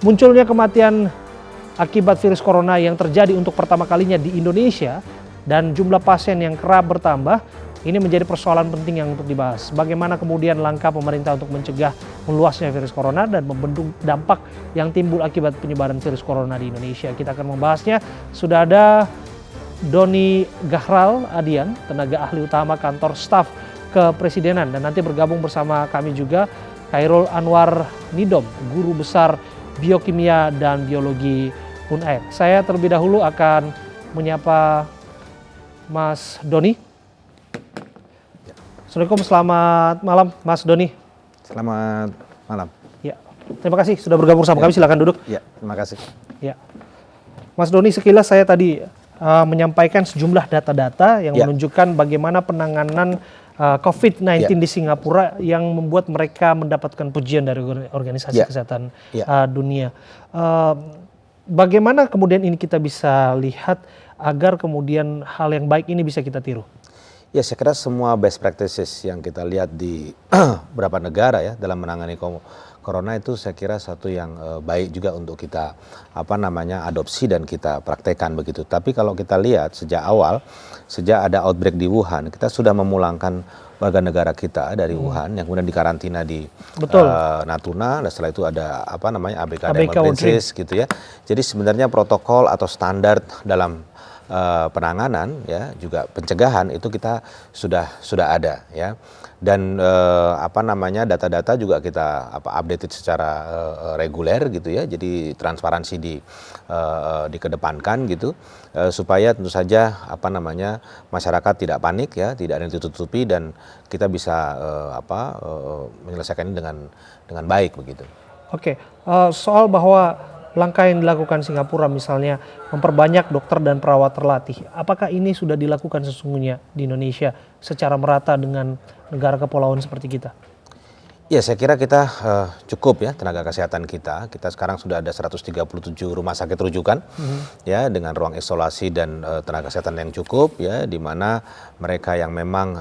Munculnya kematian akibat virus corona yang terjadi untuk pertama kalinya di Indonesia dan jumlah pasien yang kerap bertambah, ini menjadi persoalan penting yang untuk dibahas. Bagaimana kemudian langkah pemerintah untuk mencegah meluasnya virus corona dan membendung dampak yang timbul akibat penyebaran virus corona di Indonesia. Kita akan membahasnya. Sudah ada Doni Gahral Adian, tenaga ahli utama kantor staf kepresidenan, dan nanti bergabung bersama kami juga Khairul Anwar Nidom, guru besar biokimia dan biologi Unair. Saya terlebih dahulu akan menyapa Mas Doni. Assalamualaikum, selamat malam Mas Doni. Selamat malam. Ya, terima kasih sudah bergabung sama kami. Silakan duduk. Ya, terima kasih. Ya, Mas Doni, sekilas saya tadi menyampaikan sejumlah data-data yang menunjukkan bagaimana penanganan COVID-19 di Singapura yang membuat mereka mendapatkan pujian dari Organisasi Kesehatan Dunia. Bagaimana kemudian ini kita bisa lihat agar kemudian hal yang baik ini bisa kita tiru? Ya, saya kira semua best practices yang kita lihat di beberapa negara ya dalam menangani corona itu saya kira satu yang baik juga untuk kita adopsi dan kita praktekkan begitu. Tapi kalau kita lihat sejak awal, sejak ada outbreak di Wuhan, kita sudah memulangkan warga negara kita dari Wuhan yang kemudian dikarantina di Natuna, dan setelah itu ada ABK Emergencies gitu ya. Jadi sebenarnya protokol atau standar dalam penanganan ya juga pencegahan itu kita sudah ada ya, dan data-data juga kita updated secara reguler gitu ya, jadi transparansi dikedepankan gitu supaya tentu saja masyarakat tidak panik ya, tidak ada yang ditutupi dan kita bisa menyelesaikan ini dengan baik begitu. Oke, soal bahwa langkah yang dilakukan Singapura misalnya memperbanyak dokter dan perawat terlatih, apakah ini sudah dilakukan sesungguhnya di Indonesia secara merata dengan negara kepulauan seperti kita? Ya, saya kira kita cukup ya tenaga kesehatan kita. Kita sekarang sudah ada 137 rumah sakit rujukan ya dengan ruang isolasi dan tenaga kesehatan yang cukup ya, di mana mereka yang memang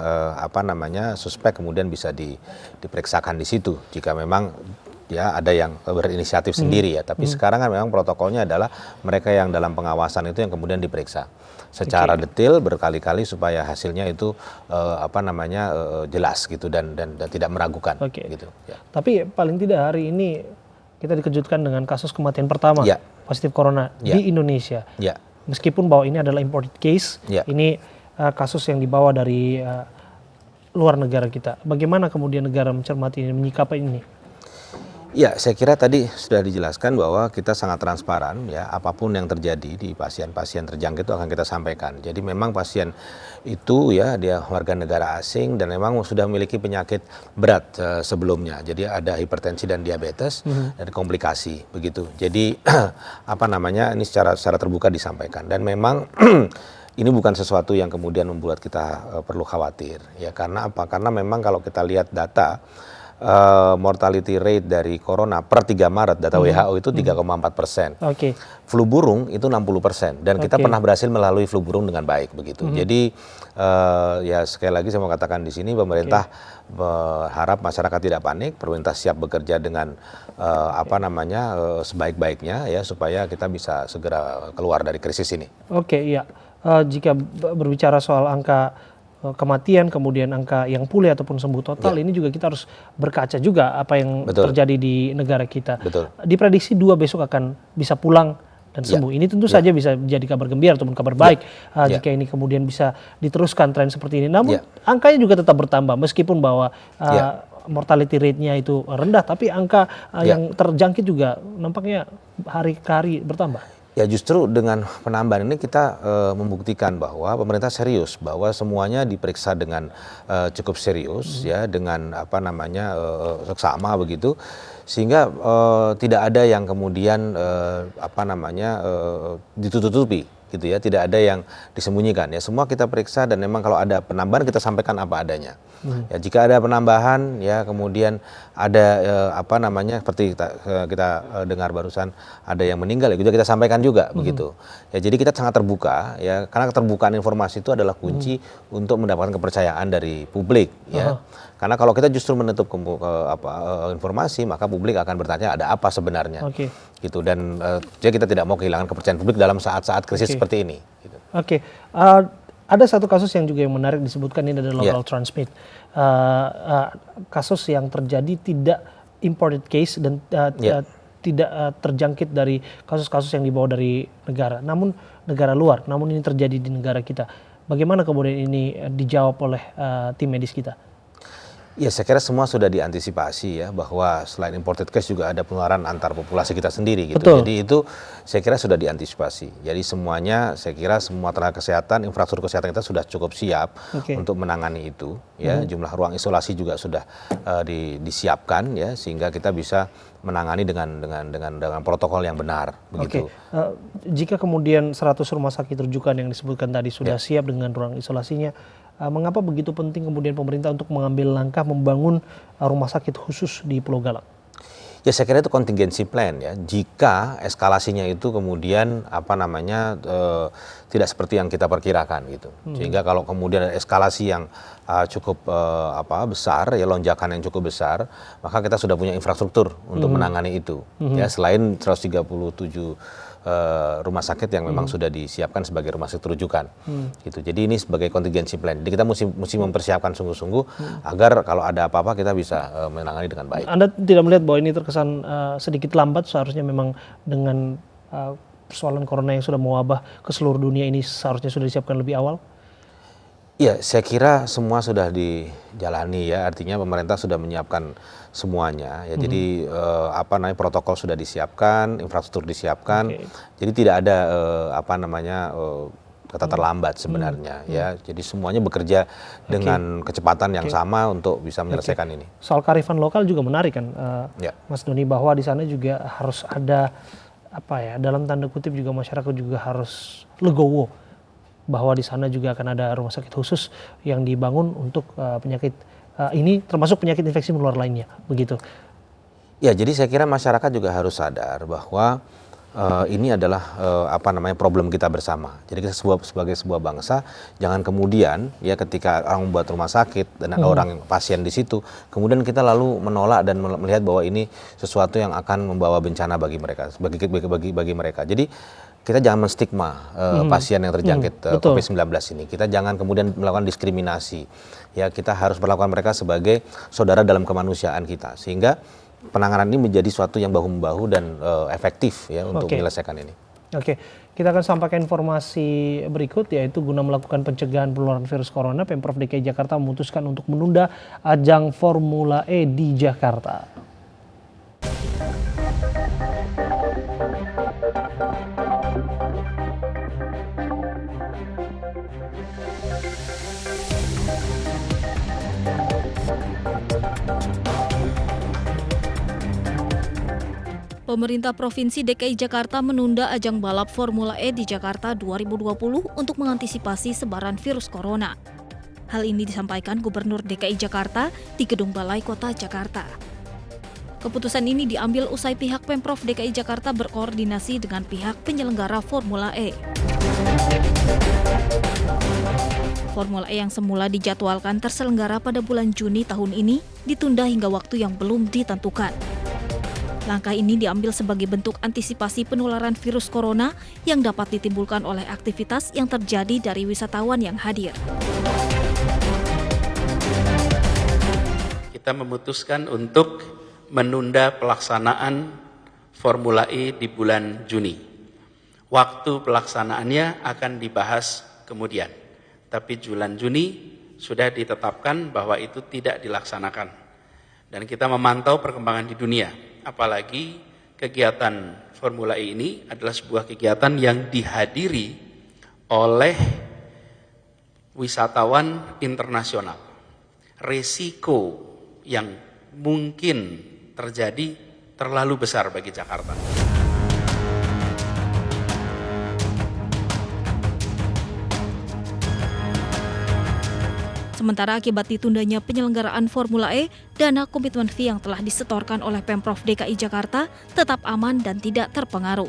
suspek kemudian bisa diperiksakan di situ jika memang ya ada yang berinisiatif sendiri ya, tapi sekarang kan memang protokolnya adalah mereka yang dalam pengawasan itu yang kemudian diperiksa secara detail berkali-kali supaya hasilnya itu jelas gitu dan tidak meragukan gitu. Ya. Tapi paling tidak hari ini kita dikejutkan dengan kasus kematian pertama positif corona di Indonesia. Ya. Meskipun bahwa ini adalah imported case, ini kasus yang dibawa dari luar negara kita. Bagaimana kemudian negara mencermati ini, menyikapi ini? Ya, saya kira tadi sudah dijelaskan bahwa kita sangat transparan ya, apapun yang terjadi di pasien-pasien terjangkit itu akan kita sampaikan. Jadi memang pasien itu ya dia warga negara asing dan memang sudah memiliki penyakit berat sebelumnya. Jadi ada hipertensi dan diabetes dan komplikasi begitu. Jadi ini secara terbuka disampaikan, dan memang ini bukan sesuatu yang kemudian membuat kita perlu khawatir ya, karena apa? Karena memang kalau kita lihat data mortality rate dari corona per 3 Maret data WHO itu 3,4%. Flu burung itu 60%, dan kita pernah berhasil melalui flu burung dengan baik begitu. Jadi ya sekali lagi saya mau katakan di sini pemerintah berharap masyarakat tidak panik, pemerintah siap bekerja dengan sebaik-baiknya ya supaya kita bisa segera keluar dari krisis ini. Jika berbicara soal angka kematian, kemudian angka yang pulih ataupun sembuh total, ini juga kita harus berkaca juga apa yang terjadi di negara kita. Diprediksi 2 besok akan bisa pulang dan sembuh. Ini tentu saja bisa menjadi kabar gembira ataupun kabar baik jika ini kemudian bisa diteruskan tren seperti ini. Namun angkanya juga tetap bertambah meskipun bahwa mortality rate-nya itu rendah, tapi angka yang terjangkit juga nampaknya hari ke hari bertambah. Ya, justru dengan penambahan ini kita membuktikan bahwa pemerintah serius, bahwa semuanya diperiksa dengan cukup serius ya, dengan seksama begitu, sehingga tidak ada yang kemudian ditutup-tutupi gitu ya, tidak ada yang disembunyikan ya, semua kita periksa, dan memang kalau ada penambahan kita sampaikan apa adanya. Ya, jika ada penambahan ya kemudian ada seperti kita dengar barusan ada yang meninggal ya, juga kita sampaikan juga begitu. Ya, jadi kita sangat terbuka ya, karena keterbukaan informasi itu adalah kunci untuk mendapatkan kepercayaan dari publik ya. Karena kalau kita justru menutup informasi, maka publik akan bertanya ada apa sebenarnya. Gitu. Dan jadi kita tidak mau kehilangan kepercayaan publik dalam saat-saat krisis seperti ini. Gitu. Ada satu kasus yang juga yang menarik disebutkan, ini adalah local transmit. Kasus yang terjadi tidak imported case dan tidak terjangkit dari kasus-kasus yang dibawa dari negara luar, namun ini terjadi di negara kita. Bagaimana kemudian ini dijawab oleh tim medis kita? Ya, saya kira semua sudah diantisipasi ya, bahwa selain imported case juga ada penularan antar populasi kita sendiri gitu. Betul. Jadi itu saya kira sudah diantisipasi. Jadi semuanya, saya kira semua tenaga kesehatan, infrastruktur kesehatan kita sudah cukup siap untuk menangani itu. Ya, jumlah ruang isolasi juga sudah disiapkan ya, sehingga kita bisa menangani dengan protokol yang benar. Begitu. Jika kemudian 100 rumah sakit rujukan yang disebutkan tadi sudah siap dengan ruang isolasinya, mengapa begitu penting kemudian pemerintah untuk mengambil langkah membangun rumah sakit khusus di Pulau Galang? Ya, saya kira itu contingency plan ya. Jika eskalasinya itu kemudian tidak seperti yang kita perkirakan gitu. Sehingga kalau kemudian ada eskalasi yang cukup besar ya, lonjakan yang cukup besar, maka kita sudah punya infrastruktur untuk menangani itu. Ya, selain 137 rumah sakit yang memang sudah disiapkan sebagai rumah sakit rujukan. Gitu. Jadi ini sebagai contingency plan. Jadi kita mesti mempersiapkan sungguh-sungguh agar kalau ada apa-apa kita bisa menangani dengan baik. Anda tidak melihat bahwa ini terkesan sedikit lambat? Seharusnya memang dengan persoalan corona yang sudah mewabah ke seluruh dunia ini seharusnya sudah disiapkan lebih awal? Iya, saya kira semua sudah dijalani ya, artinya pemerintah sudah menyiapkan semuanya ya. Jadi protokol sudah disiapkan, infrastruktur disiapkan. Jadi tidak ada kata terlambat sebenarnya ya. Jadi semuanya bekerja dengan kecepatan yang sama untuk bisa menyelesaikan ini. Soal kearifan lokal juga menarik kan, Mas Doni, bahwa di sana juga harus ada dalam tanda kutip juga masyarakat juga harus legowo bahwa di sana juga akan ada rumah sakit khusus yang dibangun untuk penyakit ini, termasuk penyakit infeksi menular lainnya, begitu. Ya, jadi saya kira masyarakat juga harus sadar bahwa ini adalah problem kita bersama. Jadi kita sebagai sebuah bangsa, jangan kemudian ya ketika orang membuat rumah sakit dan ada orang pasien di situ, kemudian kita lalu menolak dan melihat bahwa ini sesuatu yang akan membawa bencana bagi mereka, bagi mereka. Jadi kita jangan menstigma pasien yang terjangkit COVID-19 ini. Kita jangan kemudian melakukan diskriminasi. Ya, kita harus perlakukan mereka sebagai saudara dalam kemanusiaan kita, sehingga penanganan ini menjadi suatu yang bahu-membahu dan efektif ya untuk menyelesaikan ini. Kita akan sampaikan informasi berikut, yaitu guna melakukan pencegahan penularan virus corona, Pemprov DKI Jakarta memutuskan untuk menunda ajang Formula E di Jakarta. Pemerintah Provinsi DKI Jakarta menunda ajang balap Formula E di Jakarta 2020 untuk mengantisipasi sebaran virus corona. Hal ini disampaikan Gubernur DKI Jakarta di Gedung Balai Kota Jakarta. Keputusan ini diambil usai pihak Pemprov DKI Jakarta berkoordinasi dengan pihak penyelenggara Formula E. Formula E yang semula dijadwalkan terselenggara pada bulan Juni tahun ini ditunda hingga waktu yang belum ditentukan. Langkah ini diambil sebagai bentuk antisipasi penularan virus corona yang dapat ditimbulkan oleh aktivitas yang terjadi dari wisatawan yang hadir. Kita memutuskan untuk menunda pelaksanaan Formula E di bulan Juni. Waktu pelaksanaannya akan dibahas kemudian. Tapi bulan Juni sudah ditetapkan bahwa itu tidak dilaksanakan. Dan kita memantau perkembangan di dunia. Apalagi kegiatan Formula E ini adalah sebuah kegiatan yang dihadiri oleh wisatawan internasional. Resiko yang mungkin terjadi terlalu besar bagi Jakarta. Sementara akibat ditundanya penyelenggaraan Formula E, dana komitmen fee yang telah disetorkan oleh Pemprov DKI Jakarta tetap aman dan tidak terpengaruh.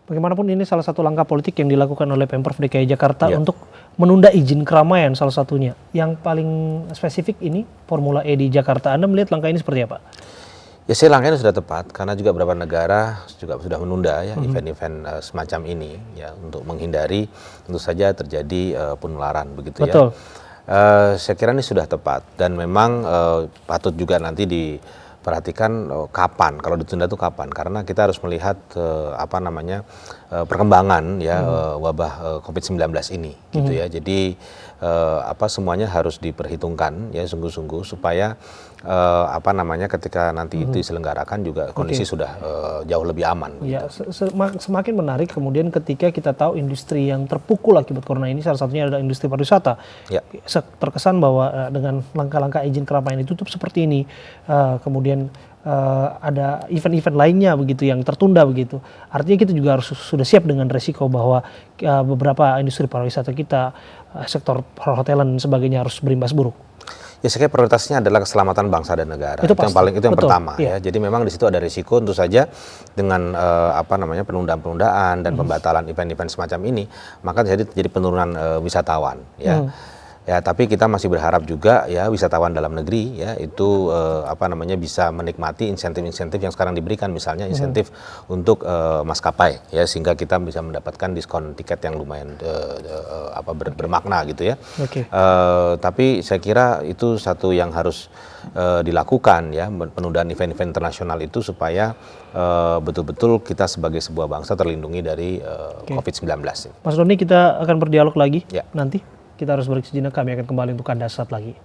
Bagaimanapun ini salah satu langkah politik yang dilakukan oleh Pemprov DKI Jakarta Ya. untuk menunda izin keramaian salah satunya. Yang paling spesifik ini Formula E di Jakarta. Anda melihat langkah ini seperti apa? Ya, saya langkahnya sudah tepat karena juga beberapa negara juga sudah menunda ya event-event semacam ini ya untuk menghindari tentu saja terjadi penularan begitu ya. Betul. Saya kira ini sudah tepat dan memang patut juga nanti diperhatikan kapan, kalau ditunda itu kapan, karena kita harus melihat perkembangan ya wabah COVID-19 ini gitu ya. Jadi semuanya harus diperhitungkan ya sungguh-sungguh supaya ketika nanti itu diselenggarakan juga kondisi sudah jauh lebih aman. Ya, semakin menarik kemudian ketika kita tahu industri yang terpukul akibat corona ini salah satunya adalah industri pariwisata. Ya. Terkesan bahwa dengan langkah-langkah izin keramaian ditutup seperti ini, kemudian ada event-event lainnya begitu yang tertunda begitu. Artinya kita juga harus sudah siap dengan resiko bahwa beberapa industri pariwisata kita, sektor perhotelan dan sebagainya harus berimbas buruk. Ya, saya kira prioritasnya adalah keselamatan bangsa dan negara. Itu yang betul. pertama ya. Jadi memang di situ ada risiko tentu saja dengan penundaan-penundaan dan pembatalan event-event semacam ini, maka terjadi penurunan wisatawan ya. Ya, tapi kita masih berharap juga ya wisatawan dalam negeri ya itu bisa menikmati insentif-insentif yang sekarang diberikan, misalnya insentif untuk maskapai ya, sehingga kita bisa mendapatkan diskon tiket yang lumayan bermakna gitu ya. Tapi saya kira itu satu yang harus dilakukan ya, penundaan event-event internasional itu supaya betul-betul kita sebagai sebuah bangsa terlindungi dari COVID-19. Mas Doni, kita akan berdialog lagi Ya. nanti. Kita harus break sejenak, kami akan kembali untuk Anda saat lagi.